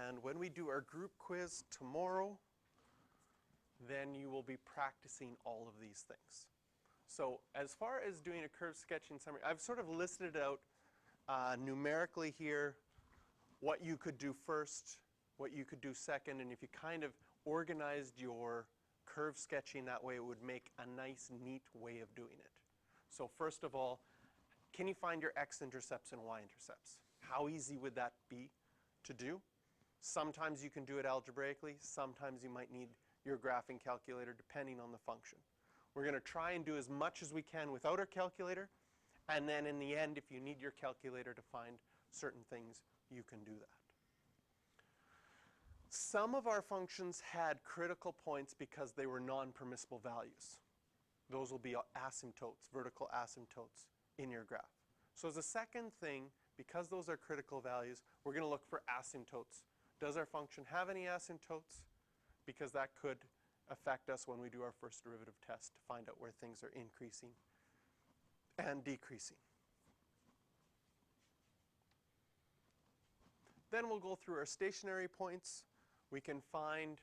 And when we do our group quiz tomorrow, then you will be practicing all of these things. So as far as doing a curve sketching summary, I've sort of listed it out numerically here, what you could do first, what you could do second, and if you kind of organized your curve sketching that way, it would make a nice, neat way of doing it. So first of all, can you find your x-intercepts and y-intercepts? How easy would that be to do? Sometimes you can do it algebraically. Sometimes you might need your graphing calculator, depending on the function. We're going to try and do as much as we can without our calculator. And then in the end, if you need your calculator to find certain things, you can do that. Some of our functions had critical points because they were non-permissible values. Those will be asymptotes, vertical asymptotes in your graph. So as a second thing, because those are critical values, we're going to look for asymptotes. Does our function have any asymptotes? Because that could affect us when we do our first derivative test to find out where things are increasing and decreasing. Then we'll go through our stationary points. We can find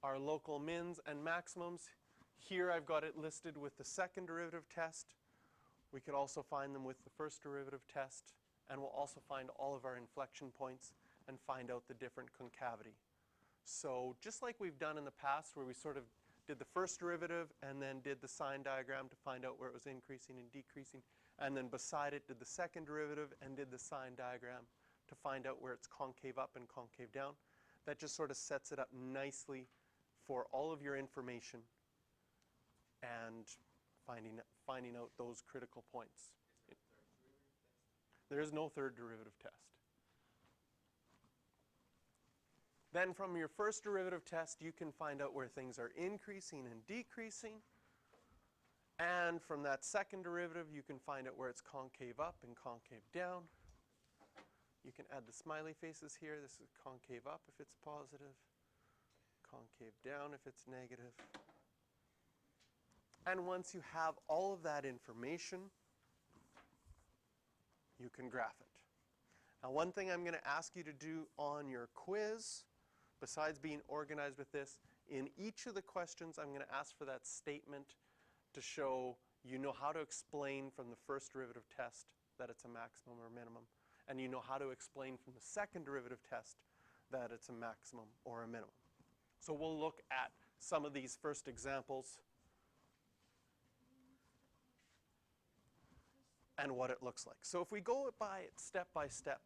our local mins and maximums. Here I've got it listed with the second derivative test. We could also find them with the first derivative test. And we'll also find all of our inflection points and find out the different concavity. So just like we've done in the past, where we sort of did the first derivative and then did the sign diagram to find out where it was increasing and decreasing, and then beside it did the second derivative and did the sign diagram to find out where it's concave up and concave down. That just sort of sets it up nicely for all of your information and finding out those critical points. There is no third derivative test. Then from your first derivative test, you can find out where things are increasing and decreasing. And from that second derivative, you can find out where it's concave up and concave down. You can add the smiley faces here. This is concave up if it's positive, concave down if it's negative. And once you have all of that information, you can graph it. Now, one thing I'm going to ask you to do on your quiz, besides being organized with this, in each of the questions I'm going to ask for that statement to show you know how to explain from the first derivative test that it's a maximum or minimum, and you know how to explain from the second derivative test that it's a maximum or a minimum. So we'll look at some of these first examples and what it looks like. So if we go by it step by step,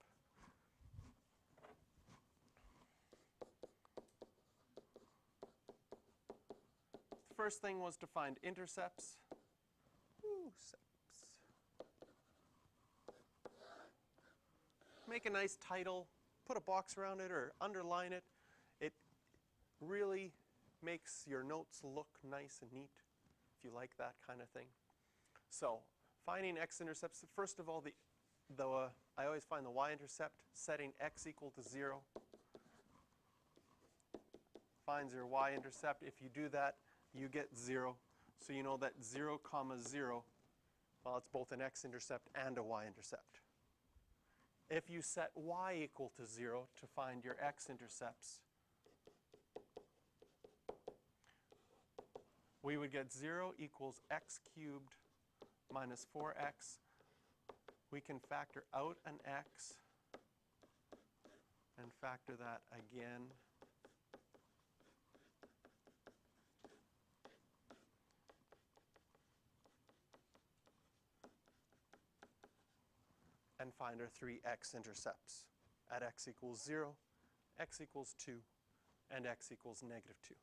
the first thing was to find intercepts. Make a nice title, put a box around it or underline it. It really makes your notes look nice and neat if you like that kind of thing. So finding x-intercepts, first of all, I always find the y-intercept, setting x equal to 0. Finds your y-intercept. If you do that, you get 0. So you know that 0, 0, well, it's both an x-intercept and a y-intercept. If you set y equal to 0 to find your x-intercepts, we would get 0 equals x cubed minus 4x. We can factor out an x and factor that again. And find our 3 x-intercepts at x equals 0, x equals 2, and x equals negative 2.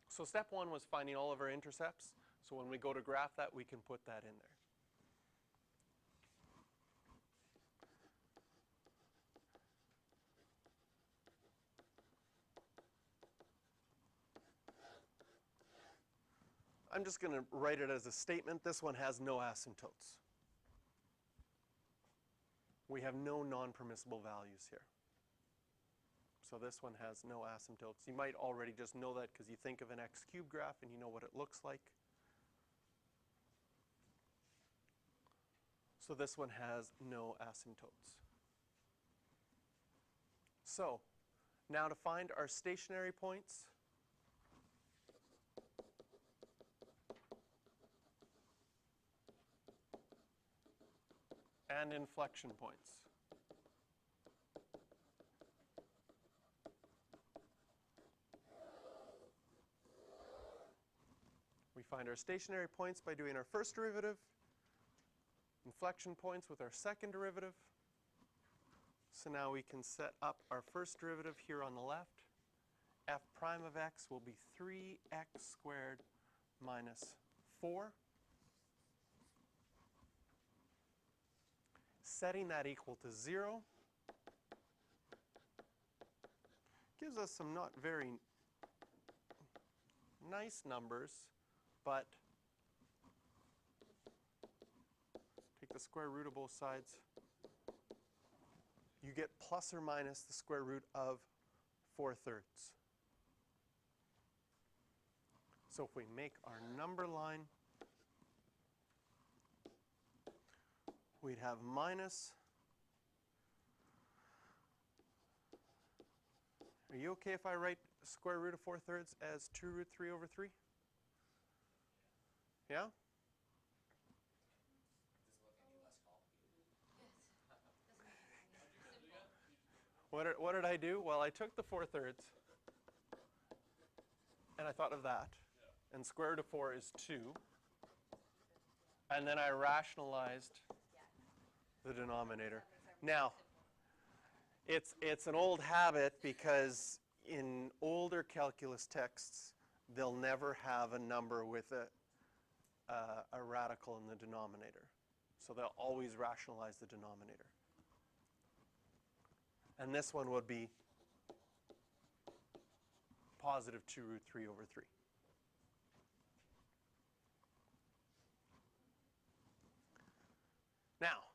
So step 1 was finding all of our intercepts. So when we go to graph that, we can put that in there. I'm just going to write it as a statement. This one has no asymptotes. We have no non-permissible values here. So this one has no asymptotes. You might already just know that because you think of an x cubed graph and you know what it looks like. So this one has no asymptotes. So now to find our stationary points, and inflection points. We find our stationary points by doing our first derivative, inflection points with our second derivative. So now we can set up our first derivative here on the left. F prime of x will be 3x squared minus 4. Setting that equal to 0 gives us some not very nice numbers, but take the square root of both sides. You get plus or minus the square root of 4/3. So if we make our number line, we'd have minus. Are you okay if I write square root of 4/3 as 2 root 3 over 3? Yeah? What did I do? Well, I took the 4/3 and I thought of that. And square root of 4 is 2. And then I rationalized the denominator. Now, it's an old habit because in older calculus texts, they'll never have a number with a radical in the denominator. So they'll always rationalize the denominator. And this one would be positive 2 root 3 over 3. Now,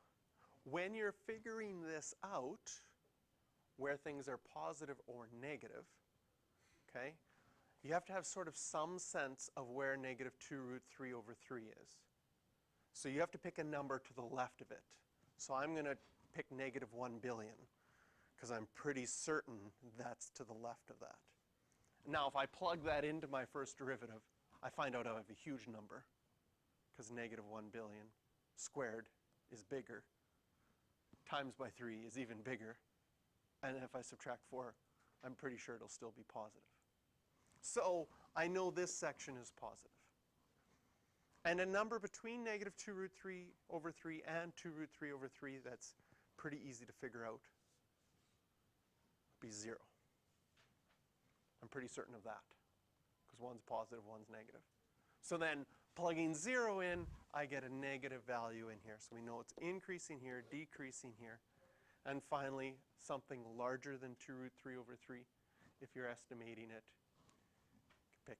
when you're figuring this out, where things are positive or negative, okay, you have to have sort of some sense of where negative 2 root 3 over 3 is. So you have to pick a number to the left of it. So I'm going to pick negative 1 billion, because I'm pretty certain that's to the left of that. Now, if I plug that into my first derivative, I find out I have a huge number, because negative 1 billion squared is bigger, times by 3 is even bigger, and if I subtract 4, I'm pretty sure it'll still be positive. So I know this section is positive. And a number between negative 2 root 3 over 3 and 2 root 3 over 3 that's pretty easy to figure out would be 0. I'm pretty certain of that, because one's positive, one's negative. So then plugging 0 in, I get a negative value in here. So we know it's increasing here, decreasing here. And finally, something larger than 2 root 3 over 3. If you're estimating it, you can pick,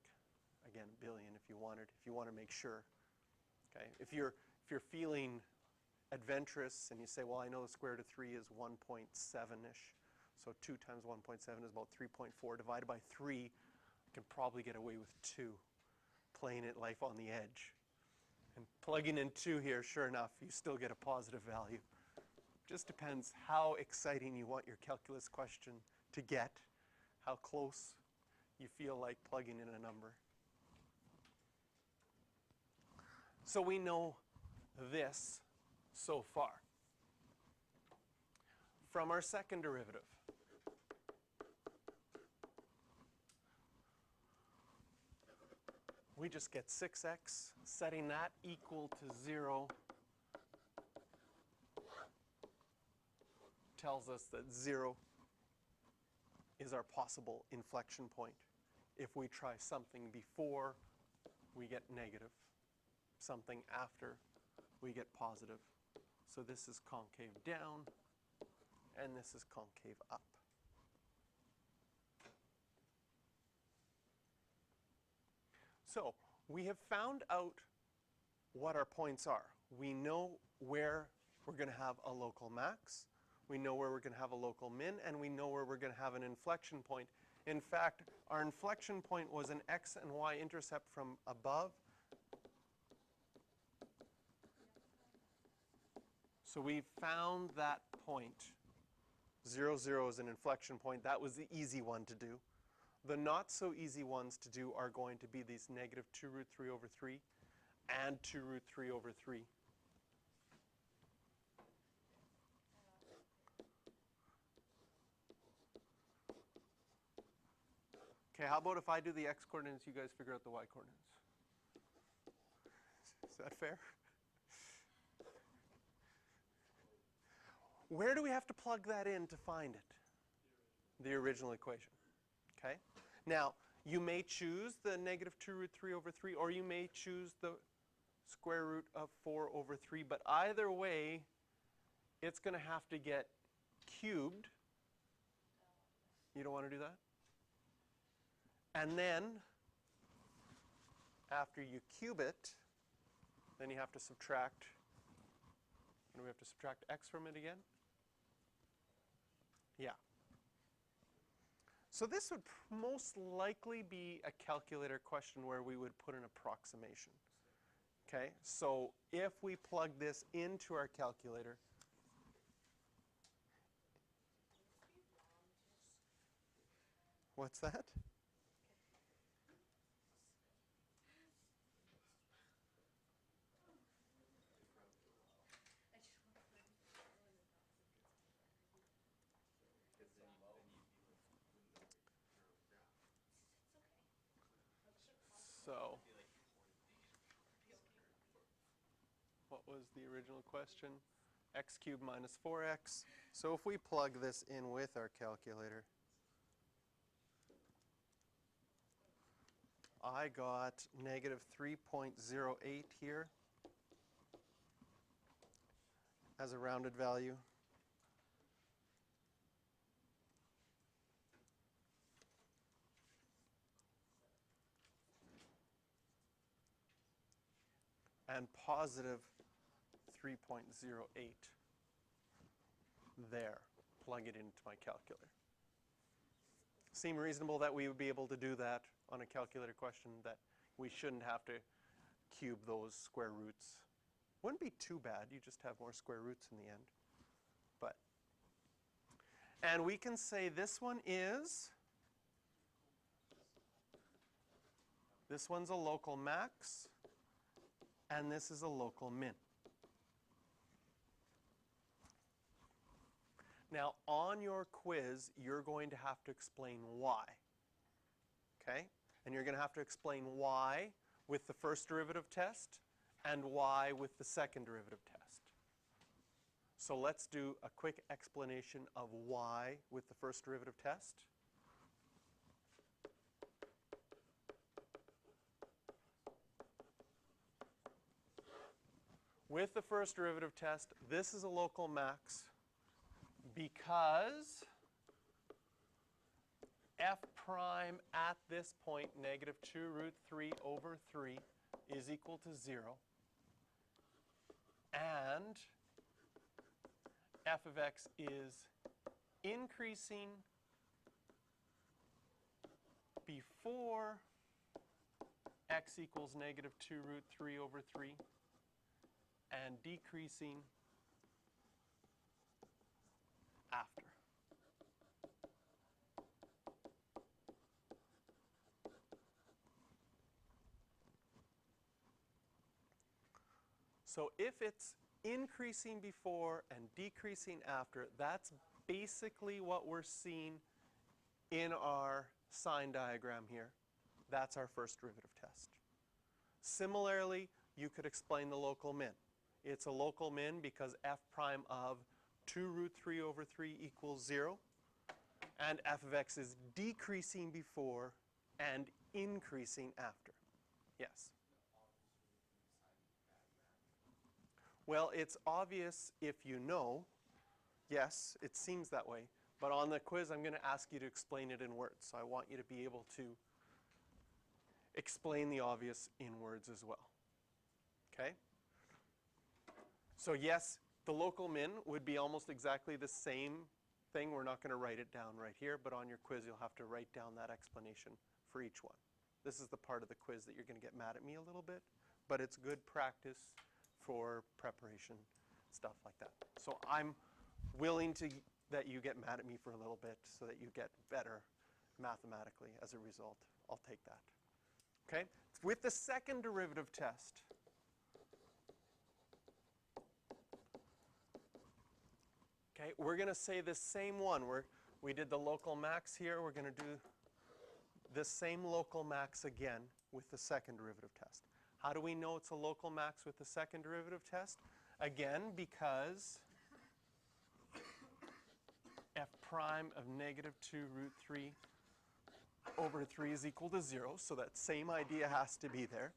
again, a billion if you wanted, if you want to make sure. Okay? If you're feeling adventurous and you say, well, I know the square root of 3 is 1.7-ish. So 2 times 1.7 is about 3.4. Divided by 3, you can probably get away with 2. Playing it life on the edge. And plugging in 2 here, sure enough, you still get a positive value. Just depends how exciting you want your calculus question to get, how close you feel like plugging in a number. So we know this so far. From our second derivative, we just get 6x, setting that equal to 0 tells us that 0 is our possible inflection point. If we try something before, we get negative. Something after, we get positive. So this is concave down, and this is concave up. So we have found out what our points are. We know where we're going to have a local max. We know where we're going to have a local min, and we know where we're going to have an inflection point. In fact, our inflection point was an x and y intercept from above So we found that point. 0, 0 is an inflection point. That was the easy one to do. The not so easy ones to do are going to be these negative 2 root 3 over 3 and 2 root 3 over 3. Okay, how about if I do the x coordinates, you guys figure out the y coordinates? Is that fair? Where do we have to plug that in to find it? The original equation. Okay? Now, you may choose the negative 2 root 3 over 3, or you may choose the square root of 4 over 3. But either way, it's going to have to get cubed. You don't want to do that? And then, after you cube it, then you have to subtract. And we have to subtract x from it again? Yeah. So this would most likely be a calculator question where we would put an approximation. Okay, so if we plug this into our calculator, what's that? So, what was the original question? X cubed minus 4x. So if we plug this in with our calculator, I got negative 3.08 here as a rounded value. And positive 3.08 there. Plug it into my calculator. Seem reasonable that we would be able to do that on a calculator question, that we shouldn't have to cube those square roots. Wouldn't be too bad. You just have more square roots in the end. But, and we can say this one is, this one's a local max, and this is a local min. Now, on your quiz, you're going to have to explain why. Okay? And you're going to have to explain why with the first derivative test and why with the second derivative test. So let's do a quick explanation of why with the first derivative test. With the first derivative test, this is a local max because f prime at this point, negative 2 root 3 over 3, is equal to 0. And f of x is increasing before x equals negative 2 root 3 over 3 and decreasing after. So if it's increasing before and decreasing after, that's basically what we're seeing in our sign diagram here. That's our first derivative test. Similarly, you could explain the local min. It's a local min because f prime of 2 root 3 over 3 equals 0. And f of x is decreasing before and increasing after. Yes? Well, it's obvious if you know. Yes, it seems that way. But on the quiz, I'm going to ask you to explain it in words. So I want you to be able to explain the obvious in words as well. Okay? So yes, the local min would be almost exactly the same thing. We're not going to write it down right here, but on your quiz, you'll have to write down that explanation for each one. This is the part of the quiz that you're going to get mad at me a little bit, but it's good practice for preparation. stuff like that. So I'm willing to that you get mad at me for a little bit so that you get better mathematically as a result. I'll take that. Okay? With the second derivative test, okay, we're going to say the same one. We did the local max here. We're going to do the same local max again with the second derivative test. How do we know it's a local max with the second derivative test? Again, because f prime of negative 2 root 3 over 3 is equal to 0. So that same idea has to be there.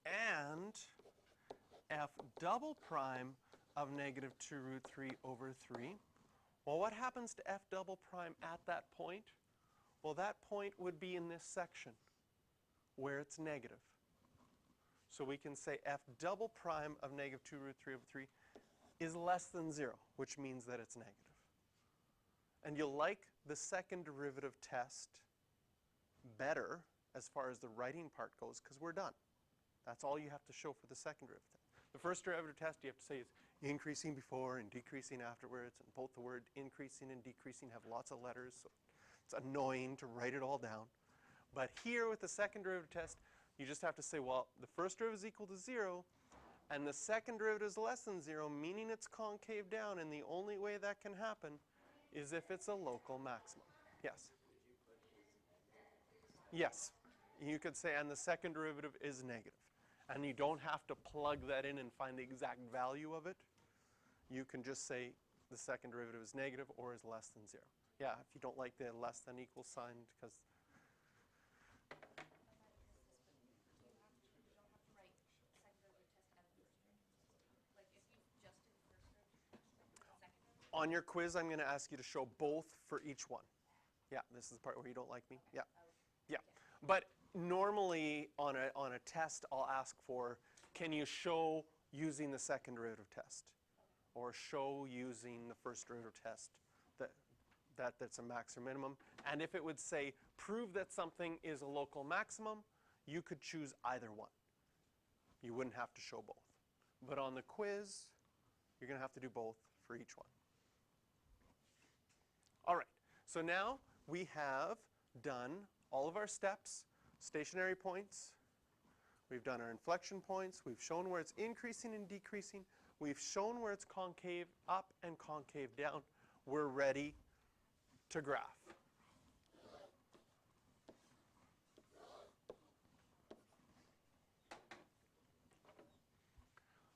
And f double prime of negative 2 root 3 over 3. Well, what happens to f double prime at that point? Well, that point would be in this section where it's negative. So we can say f double prime of negative 2 root 3 over 3 is less than 0, which means that it's negative. And you'll like the second derivative test better as far as the writing part goes because we're done. That's all you have to show for the second derivative test. The first derivative test you have to say is increasing before and decreasing afterwards, and both the word increasing and decreasing have lots of letters, so it's annoying to write it all down. But here with the second derivative test, you just have to say, well, the first derivative is equal to 0, and the second derivative is less than 0, meaning it's concave down, and the only way that can happen is if it's a local maximum. Yes? Yes. You could say, and the second derivative is negative. And you don't have to plug that in and find the exact value of it. You can just say the second derivative is negative or is less than 0. Yeah, if you don't like the less than equal sign, because on your quiz, I'm going to ask you to show both for each one. Yeah, this is the part where you don't like me. Yeah, yeah. But normally on a test, I'll ask for, can you show using the second derivative test? Or show using the first derivative test that's a max or minimum. And if it would say, prove that something is a local maximum, you could choose either one. You wouldn't have to show both. But on the quiz, you're going to have to do both for each one. All right, so now we have done all of our steps, stationary points. We've done our inflection points. We've shown where it's increasing and decreasing. We've shown where it's concave up and concave down. We're ready to graph.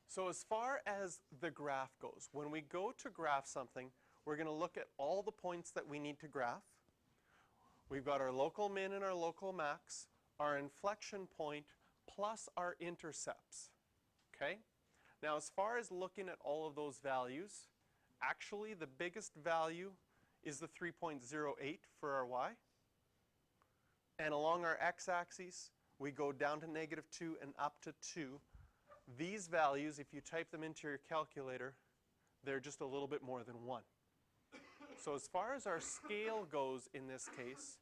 So as far as the graph goes, when we go to graph something, we're going to look at all the points that we need to graph. We've got our local min and our local max, our inflection point, plus our intercepts. Okay? Now, as far as looking at all of those values, actually the biggest value is the 3.08 for our y. And along our x-axis, we go down to -2 and up to 2. These values, if you type them into your calculator, they're just a little bit more than 1. So as far as our scale goes in this case,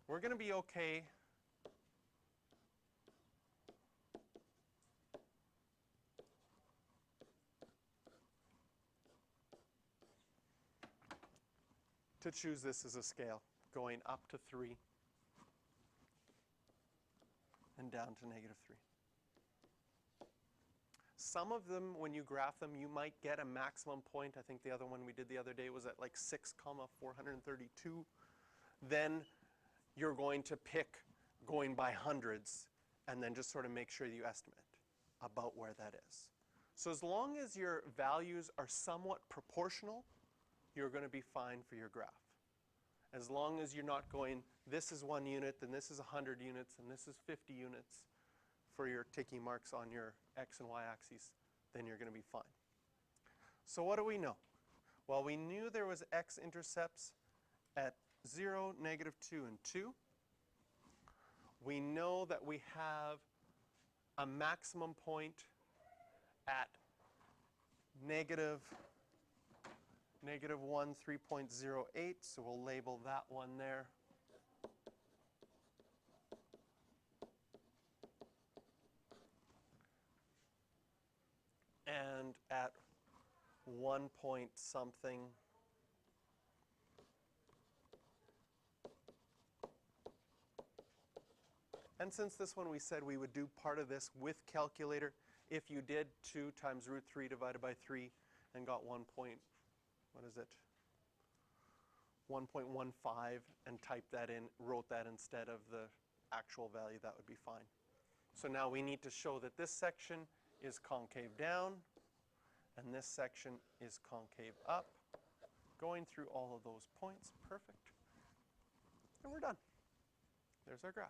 we're going to be okay to choose this as a scale, going up to 3 and down to -3. Some of them, when you graph them, you might get a maximum point. I think the other one we did the other day was at like 6,432. Then you're going to pick going by hundreds and then just sort of make sure you estimate about where that is. So as long as your values are somewhat proportional, you're going to be fine for your graph. As long as you're not going, this is 1 unit, then this is 100 units, and this is 50 units for your ticking marks on your x and y axes, then you're going to be fine. So what do we know? Well, we knew there was x-intercepts at 0, -2, and 2. We know that we have a maximum point at -1, 3.08, so we'll label that one there. 1 point something. And since this one we said we would do part of this with calculator, if you did 2 times root 3 divided by 3 and got 1 point, what is it? 1.15 and typed that in, wrote that instead of the actual value, that would be fine. So now we need to show that this section is concave down and this section is concave up, going through all of those points. Perfect. And we're done. There's our graph.